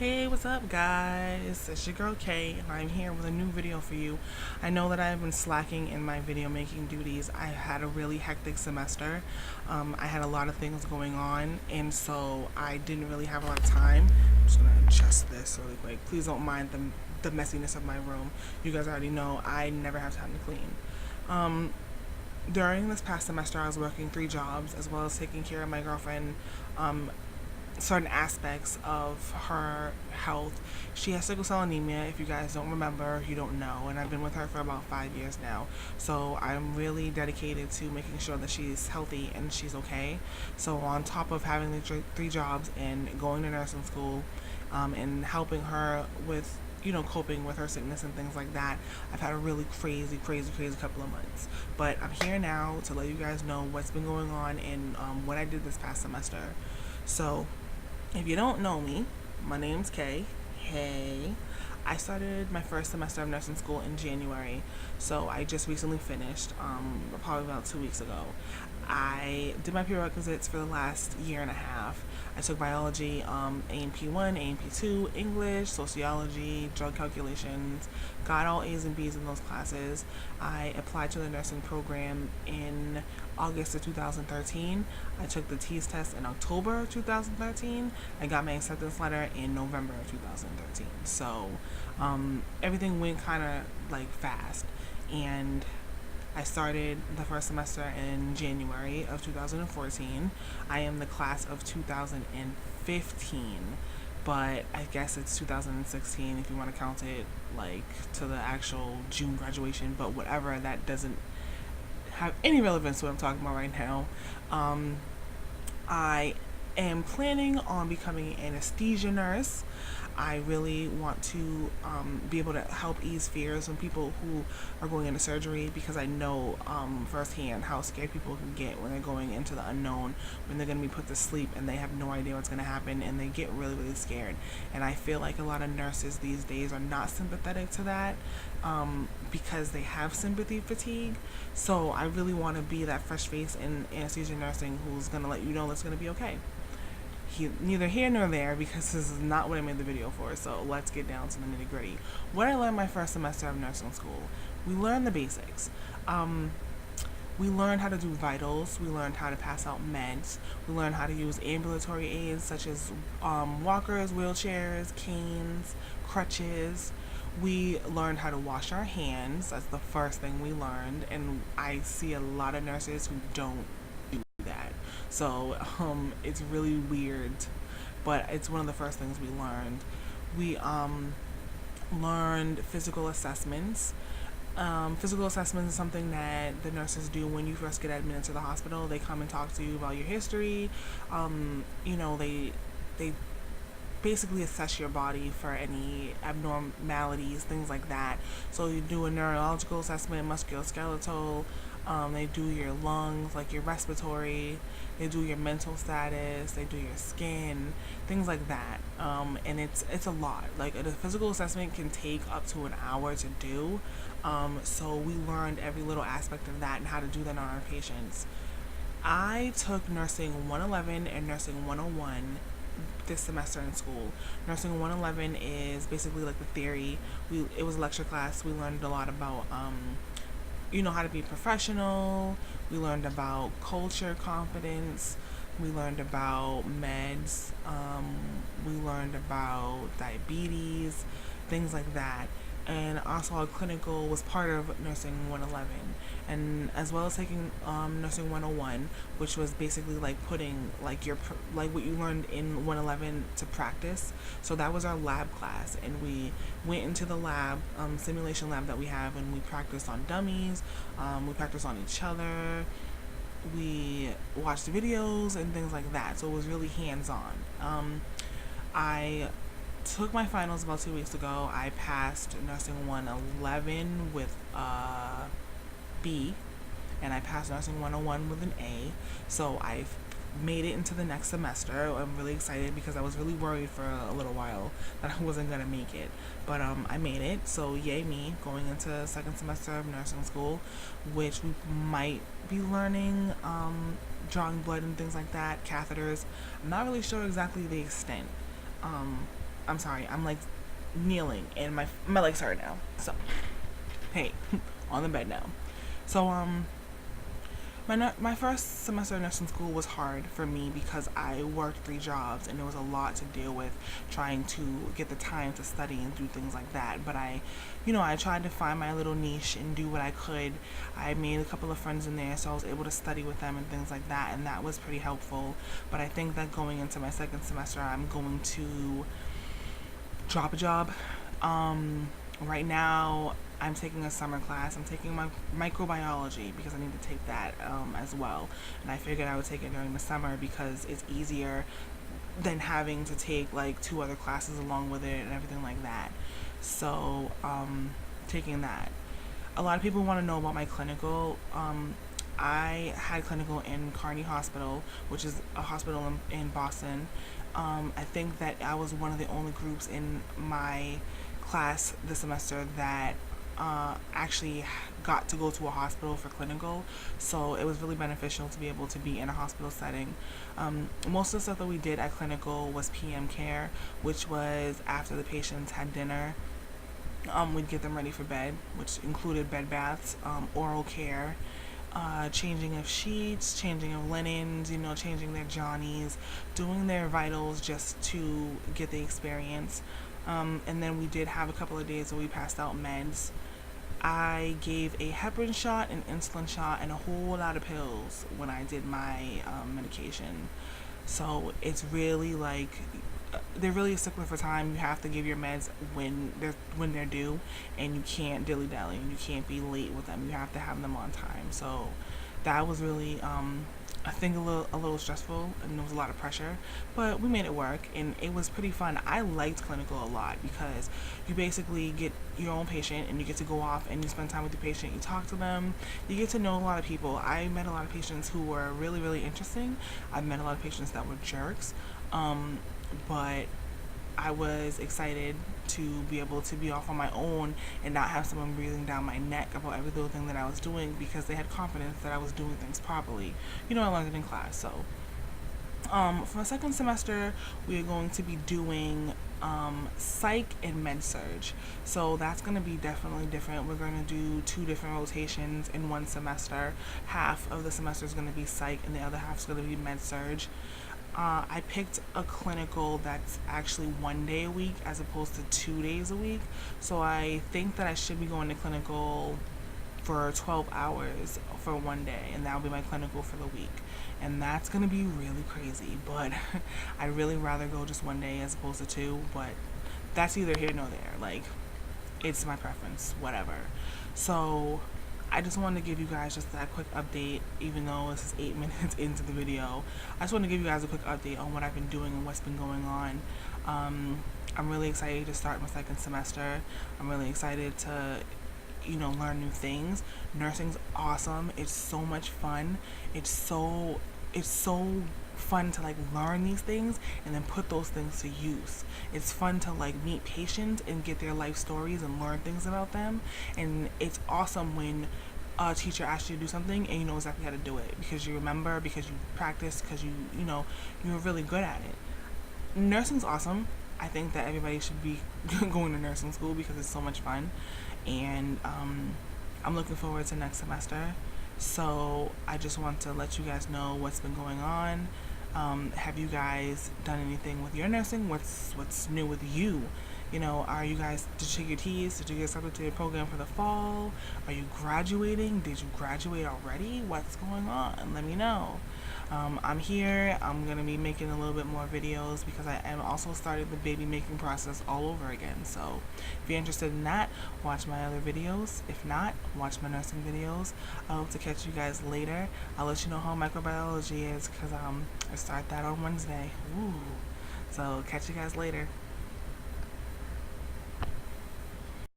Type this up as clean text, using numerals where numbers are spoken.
Hey, what's up, guys? It's your girl Kay, and I'm here with a new video for you. I know that I've been slacking in my video making duties. I had a really hectic semester. I had a lot of things going on, and so I didn't really have a lot of time. I'm just gonna adjust this really quick. Please don't mind the messiness of my room. You guys already know I never have time to clean. Um, During this past semester, I was working 3 jobs as well as taking care of my girlfriend. Um, Certain aspects of her health. She has sickle cell anemia. If you guys don't remember, you don't know, and I've been with her for about 5 years now. So I'm really dedicated to making sure that she's healthy and she's okay. So on top of having the 3 jobs and going to nursing school, and helping her with coping with her sickness and things like that. I've had a really crazy couple of months. But I'm here now to let you guys know what's been going on and what I did this past semester. So, if you don't know me, my name's Kay. Hey. I started my first semester of nursing school in January, so I just recently finished, probably about 2 weeks ago. I did my prerequisites for the last year and a half. I took biology, A&P 1, A&P 2, English, sociology, drug calculations, got all A's and B's in those classes. I applied to the nursing program in August of 2013. I took the TEAS test in October of 2013. I got my acceptance letter in November of 2013. So everything went kind of like fast. And I started the first semester in January of 2014. I am the class of 2015, but I guess it's 2016 if you want to count it like to the actual June graduation, but whatever, that doesn't have any relevance to what I'm talking about right now. Um, I am planning on becoming an anesthesia nurse. I really want to be able to help ease fears from people who are going into surgery because I know firsthand how scared people can get when they're going into the unknown, when they're going to be put to sleep and they have no idea what's going to happen and they get really scared. And I feel like a lot of nurses these days are not sympathetic to that because they have sympathy fatigue. So I really want to be that fresh face in anesthesia nursing who's going to let you know that's going to be okay. Neither here nor there because this is not what I made the video for. So let's get down to the nitty gritty. What I learned my first semester of nursing school, we learned the basics. We learned how to do vitals. We learned how to pass out meds. We learned how to use ambulatory aids such as walkers, wheelchairs, canes, crutches. We learned how to wash our hands. That's the first thing we learned. And I see a lot of nurses who don't do that. So it's really weird, but it's one of the first things we learned. We learned physical assessments. Physical assessments is something that the nurses do when you first get admitted to the hospital. They come and talk to you about your history. They basically assess your body for any abnormalities, things like that. So you do a neurological assessment, musculoskeletal. They do your lungs, like your respiratory. They do your mental status. They do your skin, things like that. And it's a lot. Like a physical assessment can take up to an hour to do. So we learned every little aspect of that and how to do that on our patients. I took nursing 111 and nursing 101 this semester in school. Nursing 111 is basically like the theory. It was a lecture class. We learned a lot about how to be professional. We learned about culture, confidence. We learned about meds. We learned about diabetes, things like that. And also our clinical was part of nursing 111, and as well as taking nursing 101, which was basically like putting like like what you learned in 111 to practice. So that was our lab class, and we went into the lab, simulation lab that we have, and we practiced on dummies. We practiced on each other. We watched videos and things like that. So it was really hands-on. I took my finals about 2 weeks ago. I passed nursing 111 with a B, and I passed nursing 101 with an A. So I've made it into the next semester. I'm really excited because I was really worried for a little while that I wasn't gonna make it, but I made it. So yay me, going into second semester of nursing school, which we might be learning drawing blood and things like that, catheters. I'm not really sure exactly the extent. I'm sorry, I'm like kneeling and my legs hurt now. So, hey, on the bed now. So, my first semester of nursing school was hard for me because I worked 3 jobs and there was a lot to deal with trying to get the time to study and do things like that. But I tried to find my little niche and do what I could. I made a couple of friends in there, so I was able to study with them and things like that, and that was pretty helpful. But I think that going into my second semester, I'm going to drop a job. Right now, I'm taking a summer class. I'm taking my microbiology because I need to take that as well. And I figured I would take it during the summer because it's easier than having to take like 2 other classes along with it and everything like that. So, taking that. A lot of people want to know about my clinical. I had clinical in Carney Hospital, which is a hospital in Boston. I think that I was one of the only groups in my class this semester that actually got to go to a hospital for clinical, so it was really beneficial to be able to be in a hospital setting. Most of the stuff that we did at clinical was PM care, which was after the patients had dinner. We'd get them ready for bed, which included bed baths, oral care, changing of sheets, changing of linens, changing their johnnies, doing their vitals just to get the experience. And then we did have a couple of days where we passed out meds. I gave a heparin shot, an insulin shot, and a whole lot of pills when I did my medication. So it's really like they're really a stickler for time. You have to give your meds when they're due, and you can't dilly dally, and you can't be late with them. You have to have them on time. So that was really I think a little stressful, and there was a lot of pressure, but we made it work, and it was pretty fun. I liked clinical a lot because you basically get your own patient, and you get to go off and you spend time with your patient. You talk to them, you get to know a lot of people. I met a lot of patients who were really, really interesting. I met a lot of patients that were jerks, but I was excited to be able to be off on my own and not have someone breathing down my neck about every little thing that I was doing, because they had confidence that I was doing things properly. I learned it in class. So, for my second semester, we are going to be doing psych and med surge. So that's going to be definitely different. We're going to do 2 different rotations in one semester. Half of the semester is going to be psych, and the other half is going to be med surge. I picked a clinical that's actually 1 day a week as opposed to 2 days a week. So I think that I should be going to clinical for 12 hours for 1 day, and that'll be my clinical for the week. And that's going to be really crazy, but I'd really rather go just 1 day as opposed to 2, but that's either here nor there. Like, it's my preference, whatever. So I just wanted to give you guys just that quick update, even though this is 8 minutes into the video. I just want to give you guys a quick update on what I've been doing and what's been going on. I'm really excited to start my second semester. I'm really excited to, learn new things. Nursing's awesome. It's so much fun. It's so fun to learn these things and then put those things to use. It's fun to meet patients and get their life stories and learn things about them. And it's awesome when a teacher asks you to do something and you know exactly how to do it because you remember, because you practice, because you're really good at it. Nursing's awesome. I think that everybody should be going to nursing school because it's so much fun, and I'm looking forward to next semester. So I just want to let you guys know what's been going on. Have you guys done anything with your nursing? What's new with you? Are you guys, did you take your T's? Did you get accepted to your program for the fall? Are you graduating? Did you graduate already? What's going on? Let me know. I'm here. I'm going to be making a little bit more videos because I am also started the baby making process all over again. So if you're interested in that, watch my other videos. If not, watch my nursing videos. I hope to catch you guys later. I'll let you know how microbiology is because I start that on Wednesday. Ooh. So catch you guys later.